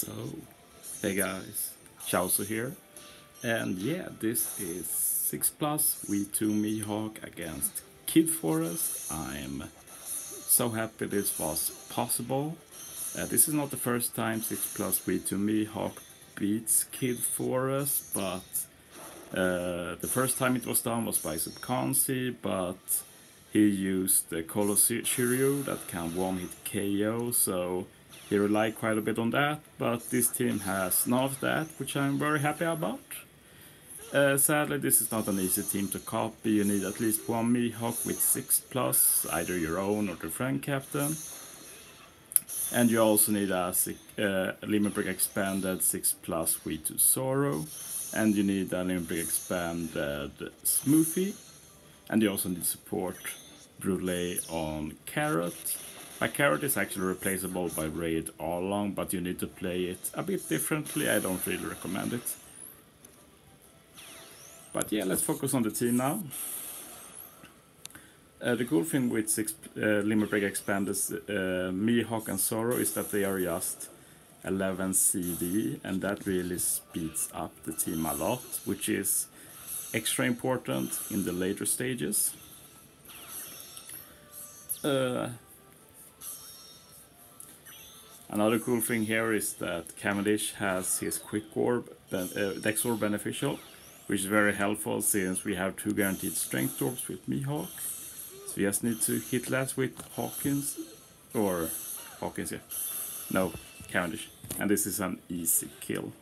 So, hey guys, Chauso here, and yeah, this is 6 plus V2 Mihawk against Kid Forest. I'm so happy this was possible. This is not the first time 6 plus V2 Mihawk beats Kid Forest, but the first time it was done was by Subconsi, but he used the Shiryu that can one-hit KO, so he relied quite a bit on that, but this team has none of that, which I'm very happy about. Sadly, this is not an easy team to copy. You need at least one Mihawk with 6+, either your own or the friend captain. And you also need a Limit Break expanded 6+ V2 Zoro. And you need a Limit Break expanded Smoothie. And you also need support Brúlee on Carrot. My Carrot is actually replaceable by Raid all along, but you need to play it a bit differently. I don't really recommend it. But yeah, let's focus on the team now. The cool thing with 6 Limit Break expanders, Mihawk and Zoro, is that they are just 11 CD, and that really speeds up the team a lot, which is extra important in the later stages. Another cool thing here is that Cavendish has his Quick Orb, Dex Orb beneficial, which is very helpful since we have 2 guaranteed Strength Orbs with Mihawk. So we just need to hit less with Hawkins, yeah. No, Cavendish. And this is an easy kill.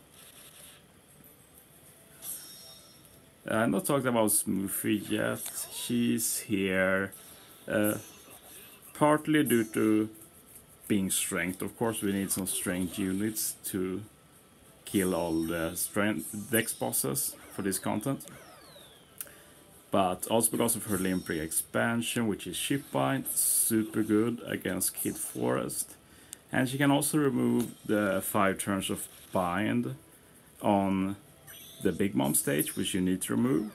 I'm not talking about Smoothie yet. She's here partly due to being strength. Of course, we need some strength units to kill all the dex bosses for this content. But also because of her Limit Break expansion, which is Shipbind, super good against Kid Forest. And she can also remove the 5 turns of bind on the Big Mom stage, which you need to remove.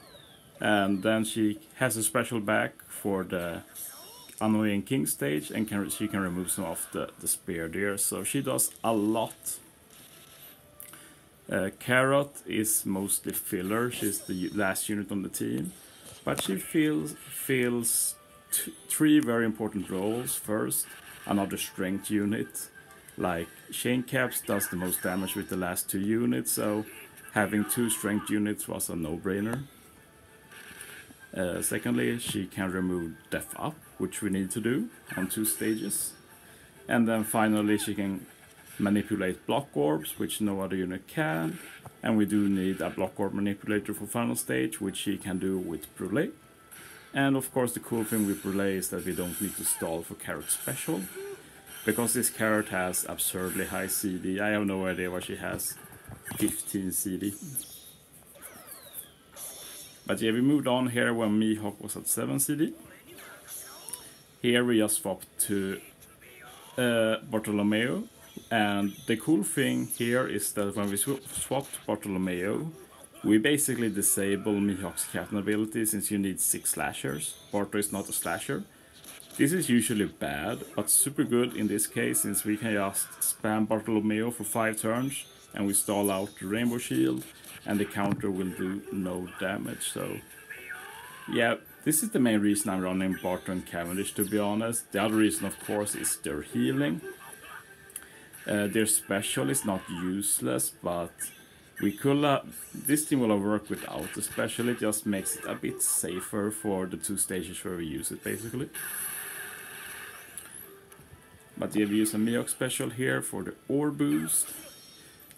And then she has a special back for the Annoying King stage, and she can remove some of the spear there, so she does a lot. Carrot is mostly filler, she's the last unit on the team, but she fills 3 very important roles. First, another strength unit, like Chain Caps does the most damage with the last 2 units, so having 2 strength units was a no-brainer. Secondly, she can remove Death Up, which we need to do on 2 stages. And then finally she can manipulate Block Orbs, which no other unit can. And we do need a Block Orb manipulator for final stage, which she can do with Brúlee. And of course the cool thing with Brúlee is that we don't need to stall for Carrot Special, because this Carrot has absurdly high CD. I have no idea what she has, 15 CD. But yeah, we moved on here when Mihawk was at 7 CD. Here we just swapped to Bartolomeo. And the cool thing here is that when we swapped Bartolomeo, we basically disable Mihawk's captain ability since you need 6 slashers. Barto is not a slasher. This is usually bad, but super good in this case since we can just spam Bartolomeo for 5 turns and we stall out the Rainbow Shield, and the counter will do no damage. So yeah, this is the main reason I'm running Barto and Cavendish, to be honest. The other reason, of course, is their healing. Their special is not useless, but we could this team will have worked without the special. It just makes it a bit safer for the 2 stages where we use it, basically. But yeah, we use a Mihawk special here for the ore boost.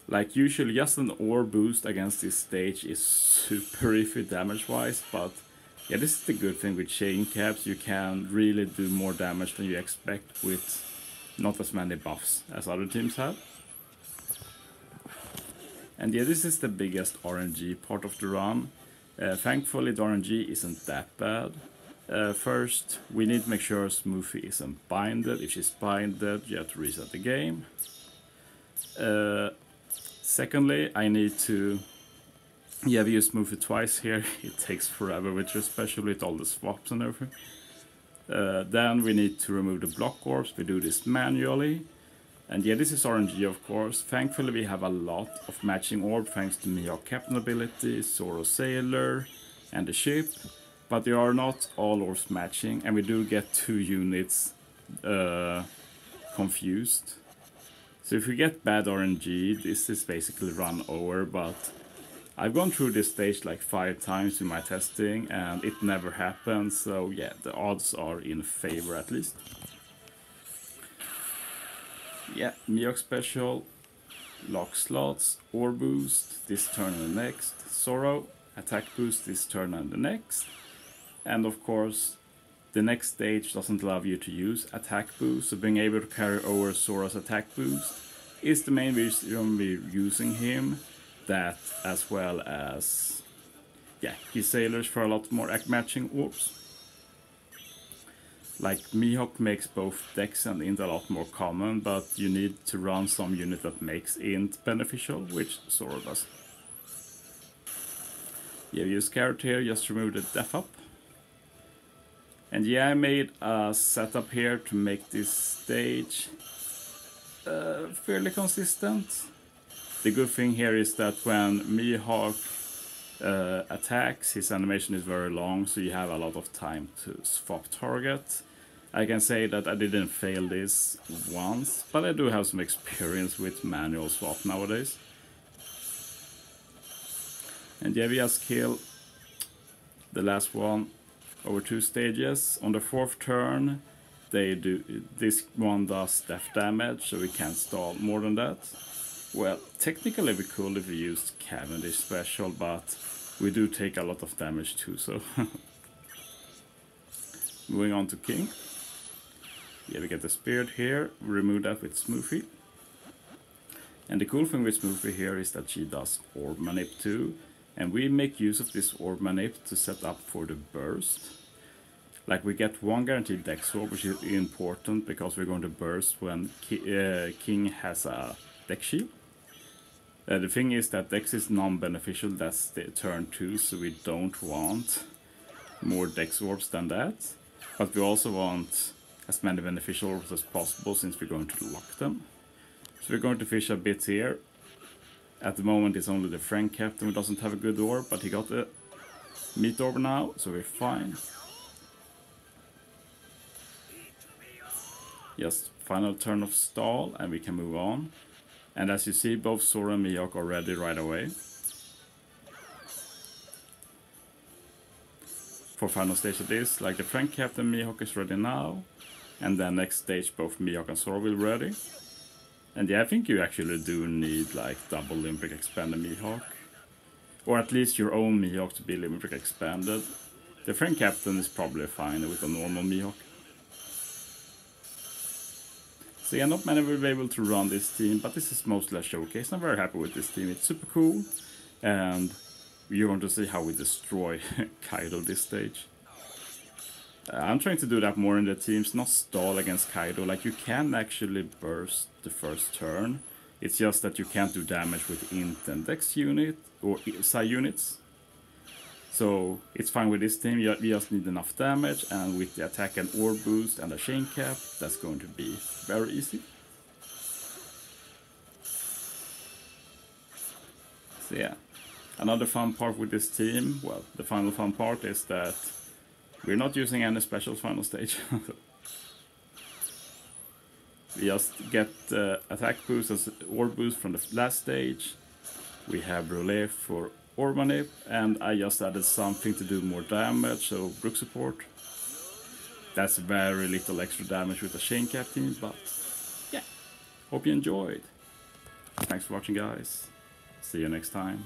Like usually, just an ore boost against this stage is super iffy damage-wise, but yeah, this is the good thing with Chain Caps. You can really do more damage than you expect with not as many buffs as other teams have. And yeah, this is the biggest RNG part of the run. Thankfully, the RNG isn't that bad. First, we need to make sure Smoothie isn't binded. If she's binded, you have to reset the game. Secondly, I need to... Yeah, we use Smoothie twice here. It takes forever with her special with all the swaps and everything. Then we need to remove the Block Orbs. We do this manually. And yeah, this is RNG of course. Thankfully we have a lot of matching orb thanks to Mihawk Captain ability, Zoro Sailor, and the ship. But they are not all orbs matching, and we do get 2 units confused. So if we get bad RNG, this is basically run over, but I've gone through this stage like 5 times in my testing and it never happens, so yeah, the odds are in favor at least. Yeah, Mihawk special, lock slots, orb boost, this turn and the next, Zoro, attack boost this turn and the next, and of course the next stage doesn't allow you to use attack boost, so being able to carry over Zoro's attack boost is the main reason we're using him. That as well as, yeah, his sailors for a lot more matching orbs. Like Mihawk makes both Dex and Int a lot more common, but you need to run some unit that makes Int beneficial, which Zoro does. Yeah, we use Carrot here, just remove the def up. And yeah, I made a setup here to make this stage fairly consistent. The good thing here is that when Mihawk attacks, his animation is very long, so you have a lot of time to swap target. I can say that I didn't fail this once, but I do have some experience with manual swap nowadays. And yeah, we just kill the last one over 2 stages. On the 4th turn, this one does death damage, so we can't stall more than that. Well, technically we could if we used Cavendish special, but we do take a lot of damage too, so... Moving on to King. Yeah, we get the Spirit here, we remove that with Smoothie. And the cool thing with Smoothie here is that she does Orb Manip too, and we make use of this Orb Manip to set up for the burst. Like we get 1 guaranteed Dex Orb, which is important because we're going to burst when King has a Dex Shield. The thing is that Dex is non-beneficial, that's the turn 2, so we don't want more Dex Orbs than that. But we also want as many beneficial orbs as possible since we're going to lock them. So we're going to fish a bit here. At the moment it's only the Frank Captain who doesn't have a good orb, but he got the meat orb now, so we're fine. Just final turn of stall and we can move on. And as you see, both Zoro and Mihawk are ready right away. For final stage of this, like the Frank Captain Mihawk is ready now. And then next stage both Mihawk and Zoro will be ready. And yeah, I think you actually do need like double Limbrick expanded Mihawk. Or at least your own Mihawk to be Limbrick expanded. The Frank Captain is probably fine with a normal Mihawk. So yeah, not many will be able to run this team, but this is mostly a showcase. I'm very happy with this team, it's super cool. And you're going to see how we destroy Kaido this stage. I'm trying to do that more in the teams, not stall against Kaido. Like you can actually burst the first turn. It's just that you can't do damage with Int and Dex unit or Psi units. So it's fine with this team, we just need enough damage, and with the attack and orb boost and a chain cap, that's going to be very easy. So yeah, another fun part with this team, well, the final fun part is that we're not using any special final stage. We just get attack boost as orb boost from the last stage. We have Brúlee for Orb Manip, and I just added something to do more damage, so Brook support. That's very little extra damage with the chain cap team, but yeah, hope you enjoyed. Thanks for watching guys, see you next time.